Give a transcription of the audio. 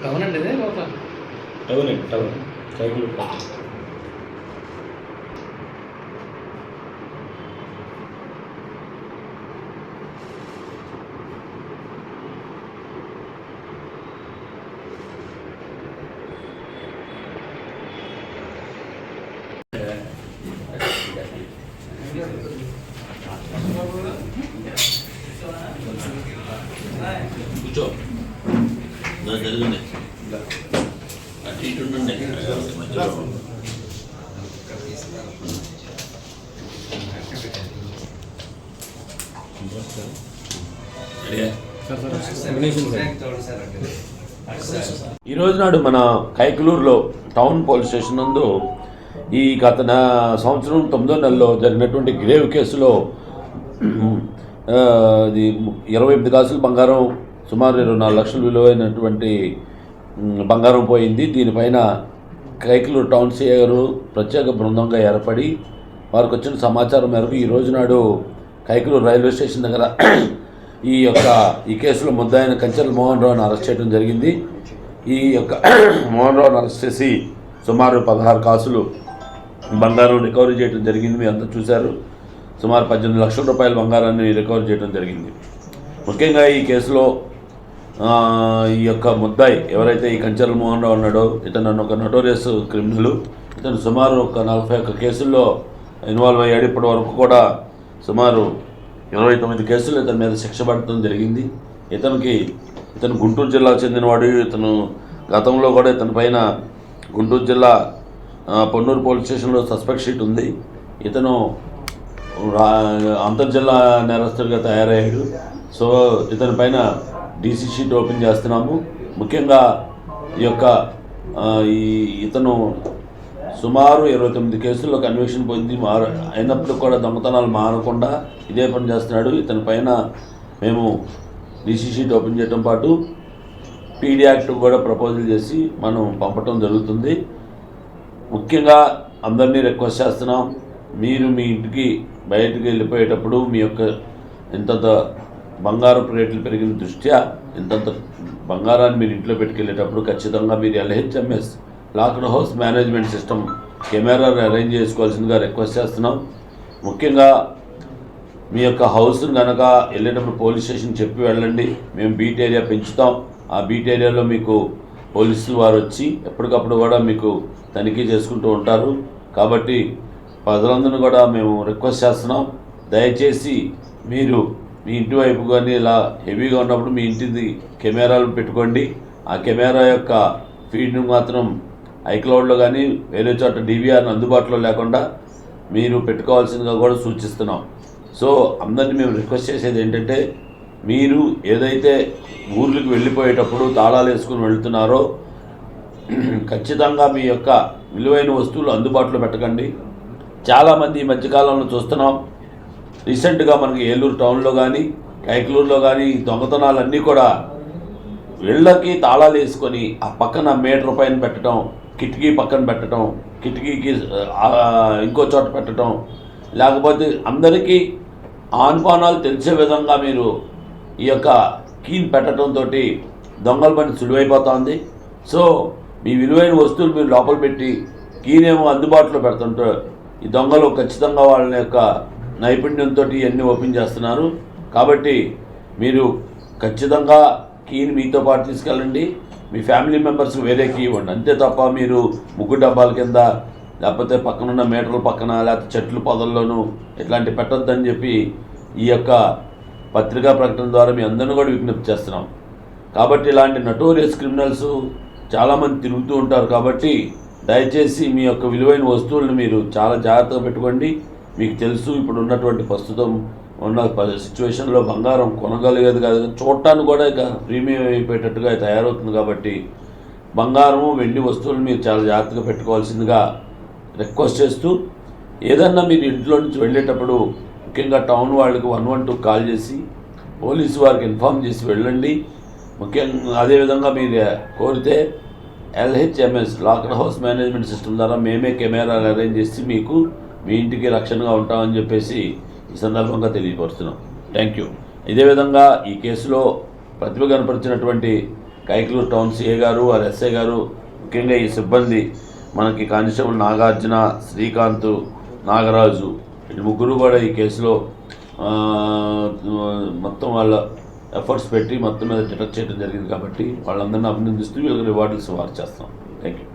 Town అండి ఇది లోపల టౌన్ సైకిల్ కూర్చో జరుగుంది అటు ఇటు ఉండండి మధ్యలో ఈరోజు నాడు మన కైకలూరులో టౌన్ పోలీస్ స్టేషన్ నందు ఈ గత సంవత్సరం 9వ నెలలో జరిగినటువంటి గ్రేవ్ కేసులో 28 కాసులు బంగారం సుమారు 24 లక్షల విలువైనటువంటి బంగారం పోయింది. దీనిపైన కైకలూరు టౌన్ సిఐ గారు ప్రత్యేక బృందంగా ఏర్పడి వారికి వచ్చిన సమాచారం మేరకు ఈ రోజు నాడు కైకలూరు రైల్వే స్టేషన్ దగ్గర ఈ కేసులో ముద్దాయిన కంచెల మోహన్ రావును అరెస్ట్ చేయడం జరిగింది. ఈ యొక్క మోహన్ రావును అరెస్ట్ చేసి సుమారు 16 కాసులు బంగారం రికవరీ చేయడం జరిగింది. మీరు అంతా చూశారు. సుమారు 18 లక్షల రూపాయల బంగారాన్ని రికవరీ చేయడం జరిగింది. ముఖ్యంగా ఈ కేసులో ఈ యొక్క ముద్దాయి ఎవరైతే ఈ కంచెల మోహన్ రావు ఉన్నాడో ఇతను ఒక నోటోరియస్ క్రిమినల్. ఇతను సుమారు ఒక 41 కేసుల్లో ఇన్వాల్వ్ అయ్యాడు. ఇప్పటి వరకు కూడా సుమారు 29 కేసులు ఇతని మీద శిక్ష పడటం జరిగింది. ఇతను గుంటూరు జిల్లాకు చెందినవాడు. ఇతను గతంలో కూడా ఇతని పైన గుంటూరు జిల్లా పొన్నూరు పోలీస్ స్టేషన్లో సస్పెక్ట్ షీట్ ఉంది. ఇతను అంతర్జిల్లా నేరస్తుడిగా తయారయ్యాడు. సో ఇతని పైన డీసీ షీట్ ఓపెన్ చేస్తున్నాము. ముఖ్యంగా ఇతను సుమారు 29 కేసుల్లో కన్విక్షన్ పొంది అయినప్పుడు కూడా దొంగతనాలు మానకుండా ఇదే పని చేస్తున్నాడు. ఇతని పైన మేము డీసీ షీట్ ఓపెన్ చేయడం పాటు పీడీ యాక్ట్ కూడా ప్రపోజల్ చేసి మనం పంపటం జరుగుతుంది. ముఖ్యంగా అందరినీ రిక్వెస్ట్ చేస్తున్నాం, మీరు మీ ఇంటికి బయటికి వెళ్ళిపోయేటప్పుడు మీ యొక్క ఇంతంత బంగారపు రేట్లు పెరిగిన దృష్ట్యా ఇంతంత బంగారాన్ని మీరు ఇంట్లో పెట్టుకెళ్ళేటప్పుడు ఖచ్చితంగా మీరు LHMS locked house management system camera arrange చేసుకోవాల్సిందిగా రిక్వెస్ట్ చేస్తున్నాం. ముఖ్యంగా మీ యొక్క హౌస్ను కనుక వెళ్ళేటప్పుడు పోలీస్ స్టేషన్ చెప్పి వెళ్ళండి. మేము బీట్ ఏరియా పెంచుతాం. ఆ బీట్ ఏరియాలో మీకు పోలీసులు వారు వచ్చి ఎప్పటికప్పుడు కూడా మీకు తనిఖీ చేసుకుంటూ ఉంటారు. కాబట్టి ప్రజలందరినీ కూడా మేము రిక్వెస్ట్ చేస్తున్నాం, దయచేసి మీరు మీ ఇంటి వైపు కానీ ఇలా హెవీగా ఉన్నప్పుడు మీ ఇంటిది కెమెరాలు పెట్టుకోండి. ఆ కెమెరా యొక్క ఫీడ్ను మాత్రం ఐక్లౌడ్లో కానీ వేరే చోట DVRని అందుబాటులో లేకుండా మీరు పెట్టుకోవాల్సిందిగా కూడా సూచిస్తున్నాం. సో అందరినీ మేము రిక్వెస్ట్ చేసేది ఏంటంటే, మీరు ఏదైతే ఊర్లకు వెళ్ళిపోయేటప్పుడు తాళాలు వేసుకుని వెళ్తున్నారో ఖచ్చితంగా మీ యొక్క విలువైన వస్తువులు అందుబాటులో పెట్టకండి. చాలామంది ఈ మధ్యకాలంలో చూస్తున్నాం, రీసెంట్గా మనకి ఏలూరు టౌన్లో కానీ కైకలూరులో కానీ దొంగతనాలన్నీ కూడా ఇళ్ళకి తాళాలు వేసుకొని ఆ పక్కన మీటర్ పైన పెట్టడం, కిటికీ పక్కన పెట్టడం, కిటికీకి ఇంకో చోట పెట్టడం, లేకపోతే అందరికీ ఆన్పానాలు తెలిసే విధంగా మీరు ఈ యొక్క కీని పెట్టడంతో దొంగల పని సులువైపోతుంది. సో మీ విలువైన వస్తువులు మీరు లోపల పెట్టి కీనేమో అందుబాటులో పెడుతుంటారు. ఈ దొంగలు ఖచ్చితంగా వాళ్ళ యొక్క నైపుణ్యంతో ఇవన్నీ ఓపెన్ చేస్తున్నారు. కాబట్టి మీరు ఖచ్చితంగా కీని మీతో పాటు తీసుకెళ్ళండి. మీ ఫ్యామిలీ మెంబర్స్ వేరే కీ ఇవ్వండి. అంతే తప్ప మీరు ముగ్గు డబ్బాల కింద లేకపోతే పక్కనున్న మీటర్ల పక్కన లేకపోతే చెట్లు పొదల్లోనూ ఇట్లాంటి పెట్టొద్దని చెప్పి ఈ యొక్క పత్రికా ప్రకటన ద్వారా మీ అందరినీ కూడా విజ్ఞప్తి చేస్తున్నాం. కాబట్టి ఇలాంటి నటోరియస్ క్రిమినల్స్ చాలామంది తిరుగుతూ ఉంటారు. కాబట్టి దయచేసి మీ యొక్క విలువైన వస్తువులను మీరు చాలా జాగ్రత్తగా పెట్టుకోండి. మీకు తెలుసు, ఇప్పుడు ఉన్నటువంటి ప్రస్తుతం ఉన్న సిచ్యువేషన్లో బంగారం కొనగలిగేది కాదు, చూడటానికి కూడా ఇక ప్రీమియం అయిపోయేటట్టుగా తయారవుతుంది. కాబట్టి బంగారము వెండి వస్తువులు మీరు చాలా జాగ్రత్తగా పెట్టుకోవాల్సిందిగా రిక్వెస్ట్ చేస్తూ, ఏదన్నా మీరు ఇంట్లో నుంచి వెళ్ళేటప్పుడు ముఖ్యంగా టౌన్ వాళ్ళకి 112 కాల్ చేసి పోలీసు వారికి ఇన్ఫామ్ చేసి వెళ్ళండి. ముఖ్యంగా అదేవిధంగా మీరు కోరితే LHMS locked house management system ద్వారా మేమే కెమెరాలు అరేంజ్ చేసి మీకు మీ ఇంటికి రక్షణగా ఉంటామని చెప్పేసి ఈ సందర్భంగా తెలియపరుస్తున్నాం. Thank you. ఇదే విధంగా ఈ కేసులో ప్రతిభ కనపరిచినటువంటి కైకలూరు టౌన్ సిఐ గారు, వారి ఎస్ఐ గారు, ముఖ్యంగా ఈ సిబ్బంది మనకి కానిస్టేబుల్ నాగార్జున, శ్రీకాంత్, నాగరాజు, ఈ ముగ్గురు కూడా ఈ కేసులో మొత్తం వాళ్ళ ఎఫర్ట్స్ పెట్టి మొత్తం మీద డిటెక్ట్ చేయడం జరిగింది. కాబట్టి వాళ్ళందరినీ అభినందిస్తూ వీళ్ళకి రివార్డులు సుమారు చేస్తాం. Thank you.